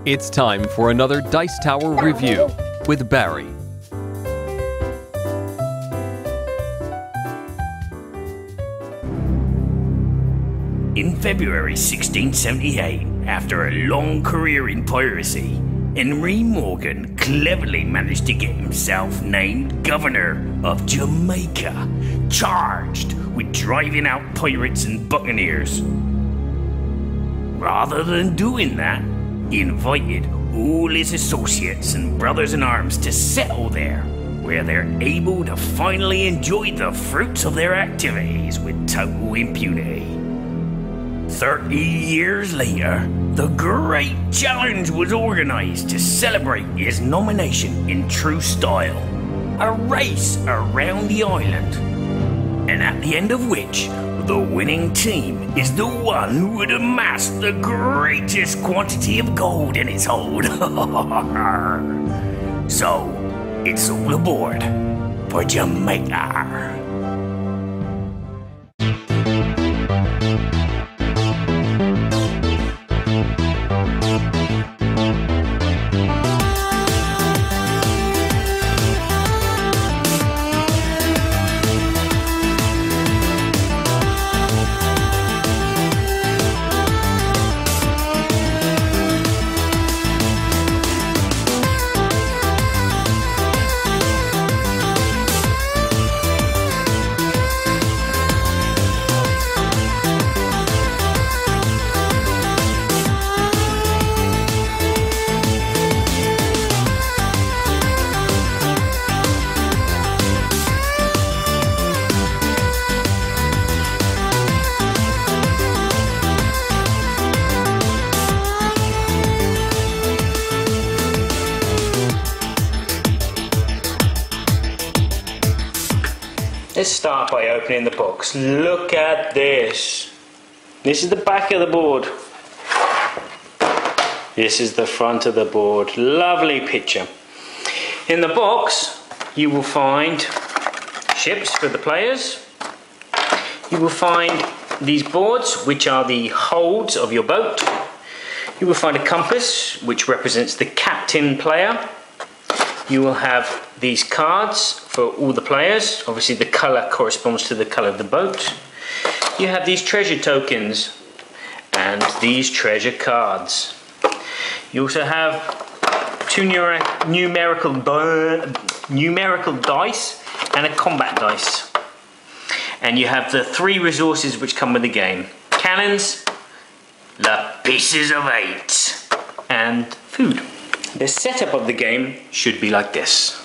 It's time for another Dice Tower review with Barry. In February 1678, after a long career in piracy, Henry Morgan cleverly managed to get himself named governor of Jamaica, charged with driving out pirates and buccaneers. Rather than doing that, he invited all his associates and brothers in arms to settle there, where they're able to finally enjoy the fruits of their activities with total impunity. 30 years later, the Great Challenge was organized to celebrate his nomination in true style. A race around the island, and at the end of which, the winning team is the one who would amass the greatest quantity of gold in its hold. So, it's all aboard for Jamaica. Let's start by opening the box. Look at this. This is the back of the board. This is the front of the board. Lovely picture. In the box, you will find ships for the players. You will find these boards, which are the holds of your boat. You will find a compass, which represents the captain player. You will have these cards for all the players. Obviously the colour corresponds to the colour of the boat. You have these treasure tokens and these treasure cards. You also have two numerical dice and a combat dice. And you have the three resources which come with the game. Cannons, the pieces of 8, and food. The setup of the game should be like this.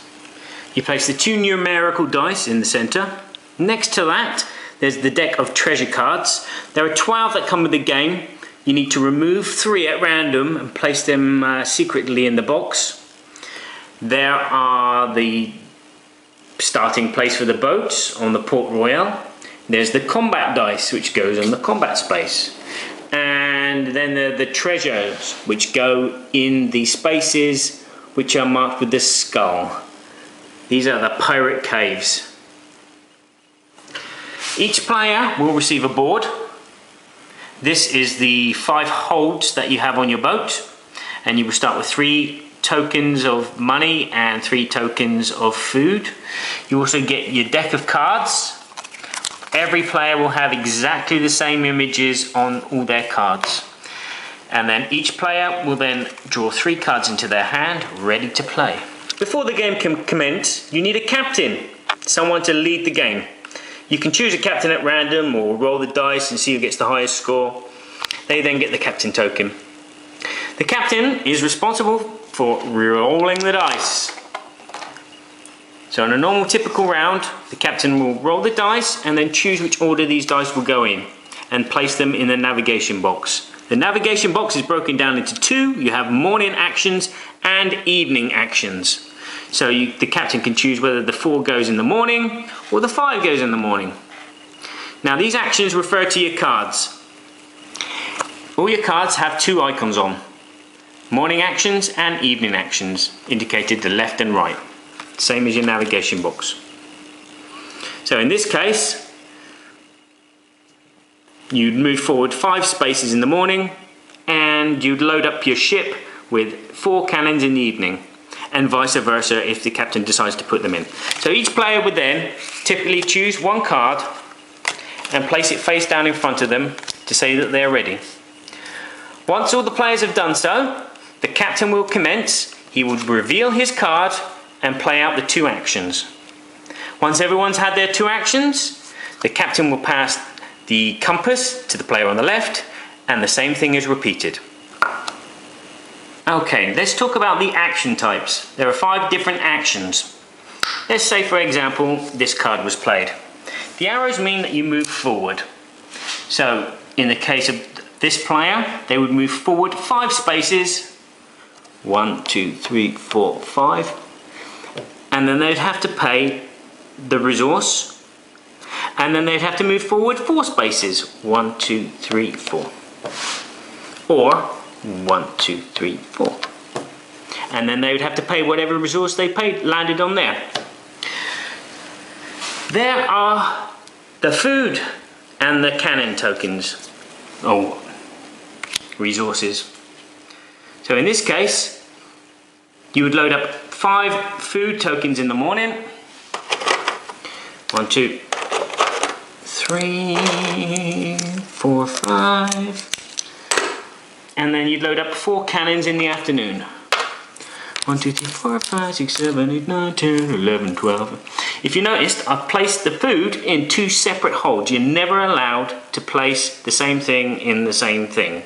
You place the two numerical dice in the center. Next to that, there's the deck of treasure cards. There are 12 that come with the game. You need to remove 3 at random and place them secretly in the box. There are the starting place for the boats on the Port Royal. There's the combat dice, which goes on the combat space. And then there are the treasures, which go in the spaces which are marked with the skull. These are the pirate caves. Each player will receive a board. This is the 5 holds that you have on your boat, and you will start with 3 tokens of money and 3 tokens of food. You also get your deck of cards. Every player will have exactly the same images on all their cards. And then each player will then draw 3 cards into their hand, ready to play. Before the game can commence, you need a captain, someone to lead the game. You can choose a captain at random or roll the dice and see who gets the highest score. They then get the captain token. The captain is responsible for rolling the dice. So in a normal typical round, the captain will roll the dice and then choose which order these dice will go in and place them in the navigation box. The navigation box is broken down into 2. You have morning actions and evening actions. So the captain can choose whether the 4 goes in the morning or the 5 goes in the morning. Now these actions refer to your cards. All your cards have 2 icons on. Morning actions and evening actions, indicated to left and right. Same as your navigation box. So in this case, you'd move forward 5 spaces in the morning and you'd load up your ship with 4 cannons in the evening, and vice versa if the captain decides to put them in. So each player would then typically choose one card and place it face down in front of them to say that they're ready. Once all the players have done so, the captain will commence. He will reveal his card and play out the 2 actions. Once everyone's had their 2 actions, the captain will pass the compass to the player on the left, and the same thing is repeated. Okay, let's talk about the action types. There are 5 different actions. Let's say, for example, this card was played. The arrows mean that you move forward. So, in the case of this player, they would move forward 5 spaces. 1, 2, 3, 4, 5. And then they'd have to pay the resource. And then they'd have to move forward 4 spaces. 1, 2, 3, 4. Or 1, 2, 3, 4. And then they would have to pay whatever resource they paid landed on there. There are the food and the cannon tokens, or resources. So in this case, you would load up 5 food tokens in the morning. 1, 2, 3, 4, 5. And then you'd load up 4 cannons in the afternoon. 1, 2, 3, 4, 5, 6, 7, 8, 9, 10, 11, 12. If you noticed, I've placed the food in 2 separate holds. You're never allowed to place the same thing in the same thing.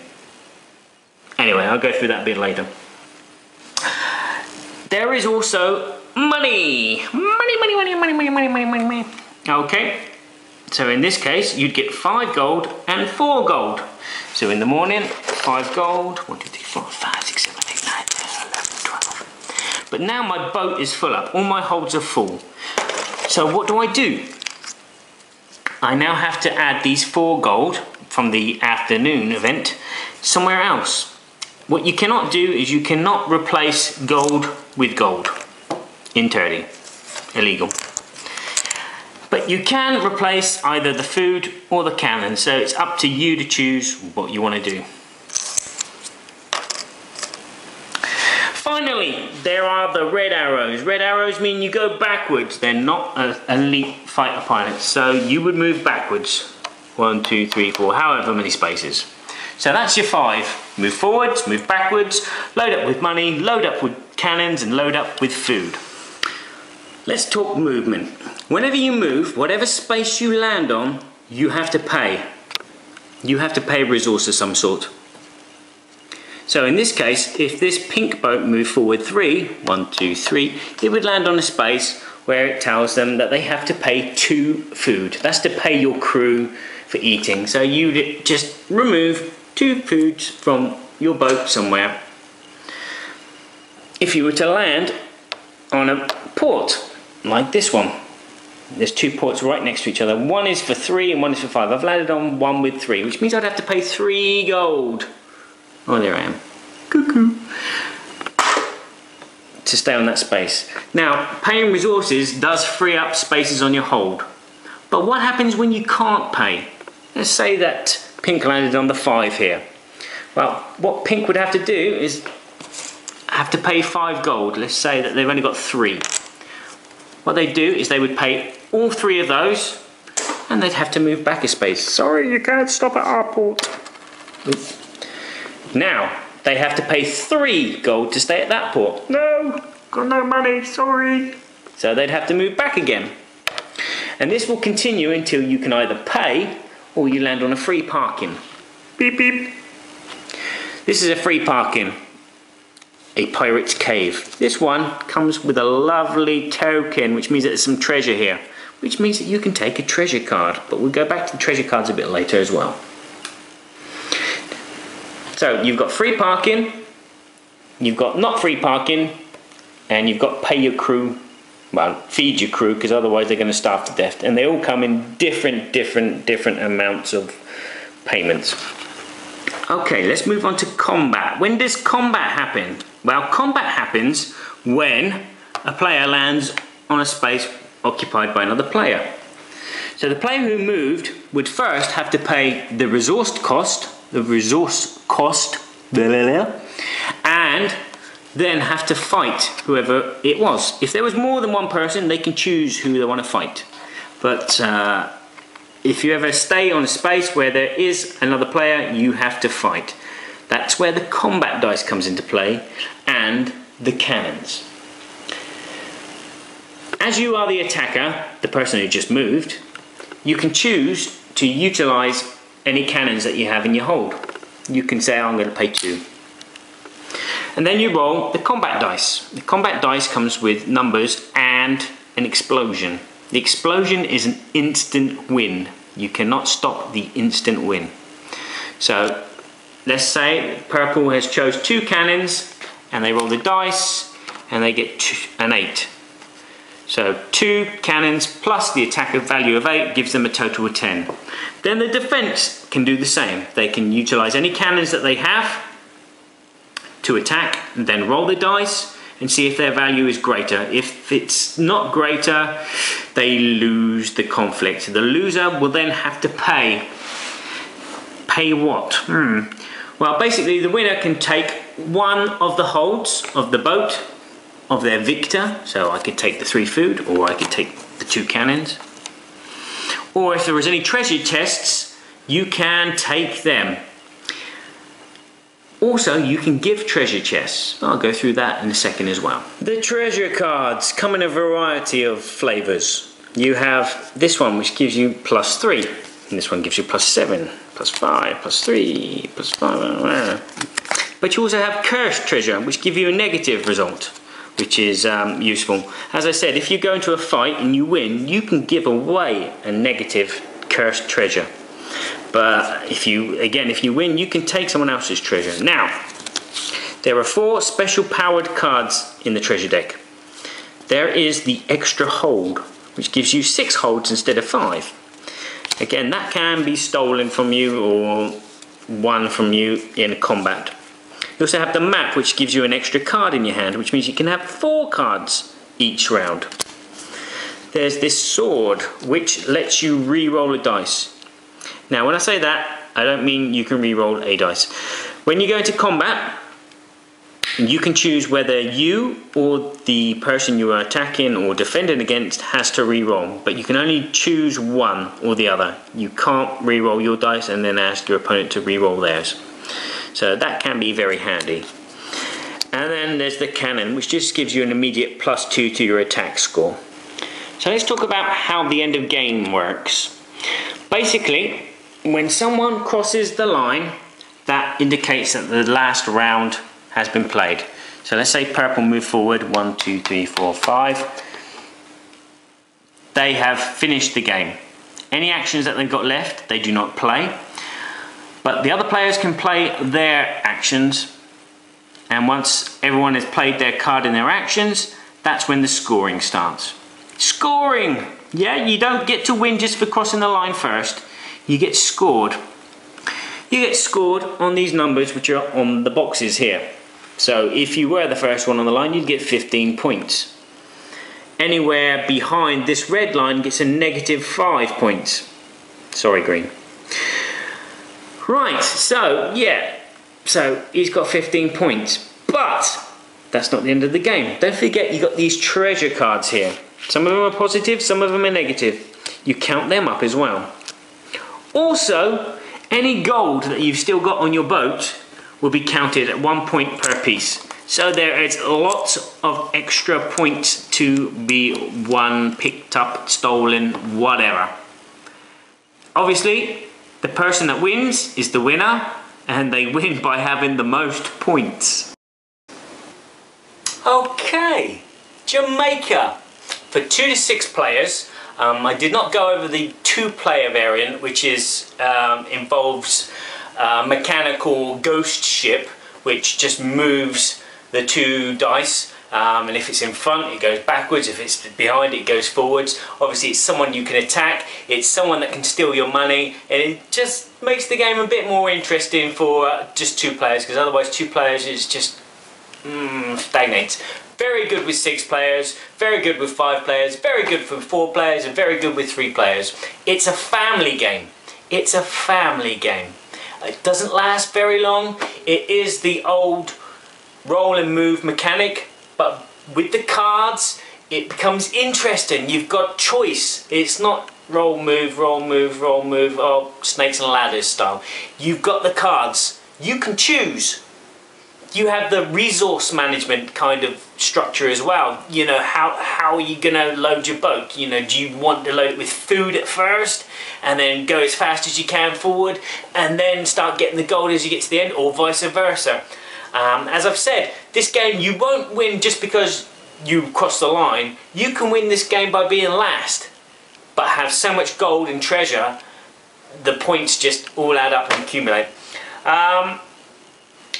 Anyway, I'll go through that a bit later. There is also money. Money. Okay, so in this case, you'd get 5 gold and 4 gold. So in the morning, 5 gold, 1, 2, 3, 4, 5, 6, 7, 8, 9, 10, 11, 12. But now my boat is full up, all my holds are full. So what do? I now have to add these 4 gold from the afternoon event somewhere else. What you cannot do is you cannot replace gold with gold in Turdy. Illegal. But you can replace either the food or the cannon, so it's up to you to choose what you want to do. Finally, there are the red arrows. Red arrows mean you go backwards. They're not elite fighter pilots, so you would move backwards. 1, 2, 3, 4, however many spaces. So that's your 5. Move forwards, move backwards, load up with money, load up with cannons, and load up with food. Let's talk movement. Whenever you move, whatever space you land on, you have to pay. You have to pay a resource of some sort. So in this case, if this pink boat moved forward 3, 1, 2, 3, it would land on a space where it tells them that they have to pay 2 food. That's to pay your crew for eating. So you just remove 2 foods from your boat somewhere. If you were to land on a port like this one, there's 2 ports right next to each other. One is for 3 and one is for 5. I've landed on one with 3, which means I'd have to pay 3 gold. Oh, there I am. Cuckoo. To stay on that space. Now, paying resources does free up spaces on your hold. But what happens when you can't pay? Let's say that pink landed on the 5 here. Well, what pink would have to do is have to pay 5 gold. Let's say that they've only got 3. What they'd do is they would pay all 3 of those, and they'd have to move back a space. Sorry, you can't stop at our port. Oops. Now, they have to pay 3 gold to stay at that port. No, got no money, sorry. So they'd have to move back again. And this will continue until you can either pay or you land on a free parking. Beep, beep. This is a free parking. A pirate's cave. This one comes with a lovely token, which means that there's some treasure here, which means that you can take a treasure card. But we'll go back to the treasure cards a bit later as well. So you've got free parking, you've got not free parking, and you've got pay your crew, well, feed your crew, because otherwise they're going to starve to death. And they all come in different amounts of payments. Okay, let's move on to combat. When does combat happen? Well, combat happens when a player lands on a space occupied by another player. So the player who moved would first have to pay the resource cost, and and then have to fight whoever it was. If there was more than one person, they can choose who they want to fight. But if you ever stay on a space where there is another player, you have to fight. That's where the combat dice comes into play, and the cannons. As you are the attacker, the person who just moved, you can choose to utilize any cannons that you have in your hold. You can say, I'm going to pay 2. And then you roll the combat dice. The combat dice comes with numbers and an explosion. The explosion is an instant win. You cannot stop the instant win. So let's say purple has chose 2 cannons, and they roll the dice and they get an 8. So 2 cannons plus the attack value of 8 gives them a total of 10. Then the defense can do the same. They can utilize any cannons that they have to attack, and then roll the dice and see if their value is greater. If it's not greater, they lose the conflict. The loser will then have to pay. Pay what? Well, basically the winner can take one of the holds of the boat of their victor. So I could take the 3 food, or I could take the 2 cannons. Or if there was any treasure chests, you can take them. Also, you can give treasure chests. I'll go through that in a second as well. The treasure cards come in a variety of flavours. You have this one, which gives you +3. And this one gives you +7, +5, +3, +5. But you also have cursed treasure, which give you a negative result, which is useful. As I said, if you go into a fight and you win, you can give away a negative cursed treasure. But if you win, you can take someone else's treasure. Now, there are 4 special powered cards in the treasure deck. There is the extra hold, which gives you 6 holds instead of 5. Again, that can be stolen from you or won from you in combat. You also have the map, which gives you an extra card in your hand, which means you can have 4 cards each round. There's this sword, which lets you re-roll a dice. Now, when I say that, I don't mean you can re-roll a dice. When you go into combat, you can choose whether you or the person you are attacking or defending against has to re-roll, but you can only choose one or the other. You can't re-roll your dice and then ask your opponent to re-roll theirs. So that can be very handy. And then there's the cannon, which just gives you an immediate +2 to your attack score. So let's talk about how the end of game works. Basically, when someone crosses the line, that indicates that the last round has been played. So let's say purple move forward, 1, 2, 3, 4, 5. They have finished the game. Any actions that they've got left, they do not play. But the other players can play their actions, and once everyone has played their card in their actions, that's when the scoring starts. Scoring! Yeah, you don't get to win just for crossing the line first. You get scored. You get scored on these numbers which are on the boxes here. So if you were the first one on the line, you'd get 15 points. Anywhere behind this red line gets a -5 points. Sorry, green. Right, so yeah, so he's got 15 points, but that's not the end of the game. Don't forget, you got these treasure cards here. Some of them are positive, some of them are negative. You count them up as well. Also, any gold that you've still got on your boat will be counted at 1 point per piece. So there is lots of extra points to be won, picked up, stolen, whatever. Obviously, the person that wins is the winner, and they win by having the most points. Okay, Jamaica. For 2 to 6 players, I did not go over the 2-player variant, which involves a mechanical ghost ship, which just moves the 2 dice. And if it's in front, it goes backwards. If it's behind, it goes forwards. Obviously, it's someone you can attack. It's someone that can steal your money. And it just makes the game a bit more interesting for just 2 players, because otherwise 2 players is just stagnates. Very good with 6 players, very good with 5 players, very good for 4 players, and very good with 3 players. It's a family game. It's a family game. It doesn't last very long. It is the old roll and move mechanic, but with the cards, it becomes interesting. You've got choice. It's not roll, move, roll, move, roll, move, or snakes and ladders style. You've got the cards. You can choose. You have the resource management kind of structure as well. You know, how are you going to load your boat? You know, do you want to load it with food at first and then go as fast as you can forward and then start getting the gold as you get to the end, or vice versa? As I've said, this game you won't win just because you cross the line. You can win this game by being last, but have so much gold and treasure, the points just all add up and accumulate.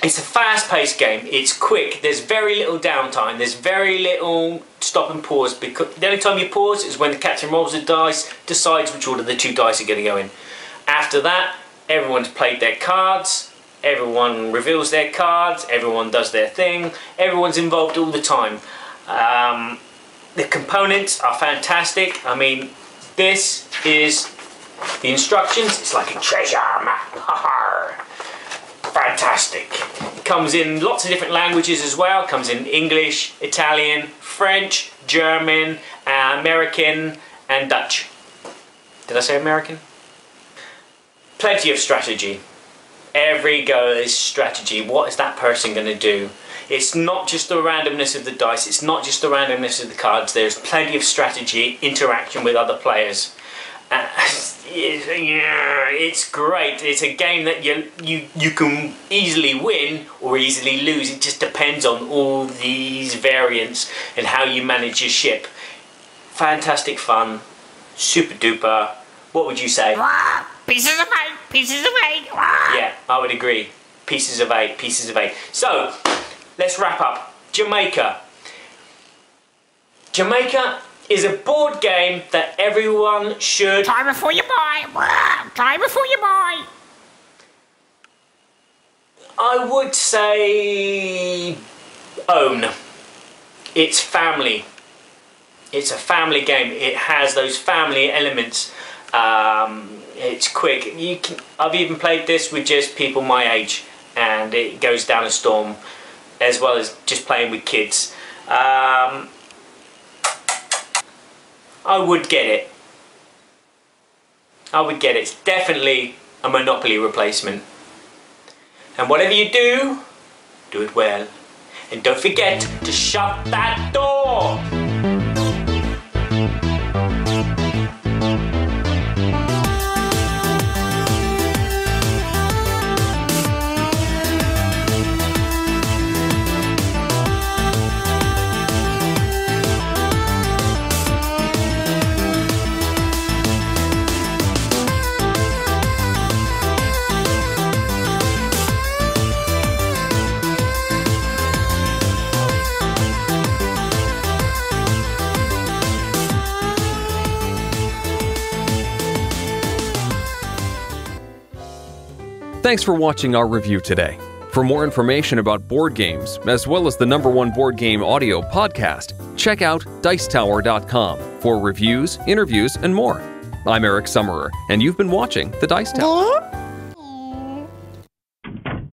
It's a fast-paced game. It's quick. There's very little downtime. There's very little stop and pause, because the only time you pause is when the captain rolls the dice, decides which order the 2 dice are going to go in. After that, everyone's played their cards, everyone reveals their cards, everyone does their thing, everyone's involved all the time. The components are fantastic. I mean, this is the instructions. It's like a treasure map. Fantastic. It comes in lots of different languages as well. It comes in English, Italian, French, German, American, and Dutch. Did I say American? Plenty of strategy. Every go is strategy. What is that person going to do? It's not just the randomness of the dice. It's not just the randomness of the cards. There's plenty of strategy, interaction with other players. It's great. It's a game that you can easily win or easily lose. It just depends on all these variants and how you manage your ship. Fantastic fun. Super duper. What would you say? Pieces of 8, pieces of 8. Yeah, I would agree. Pieces of 8, pieces of 8. So, let's wrap up. Jamaica. Jamaica is a board game that everyone should... Try before you buy. Try before you buy. I would say own. It's family. It's a family game. It has those family elements. It's quick. I've even played this with just people my age, and it goes down a storm, as well as just playing with kids. I would get it. I would get it. It's definitely a Monopoly replacement. And whatever you do, do it well. And don't forget to shut that door! Thanks for watching our review today. For more information about board games, as well as the #1 board game audio podcast, check out Dicetower.com for reviews, interviews, and more. I'm Eric Summerer, and you've been watching The Dice Tower.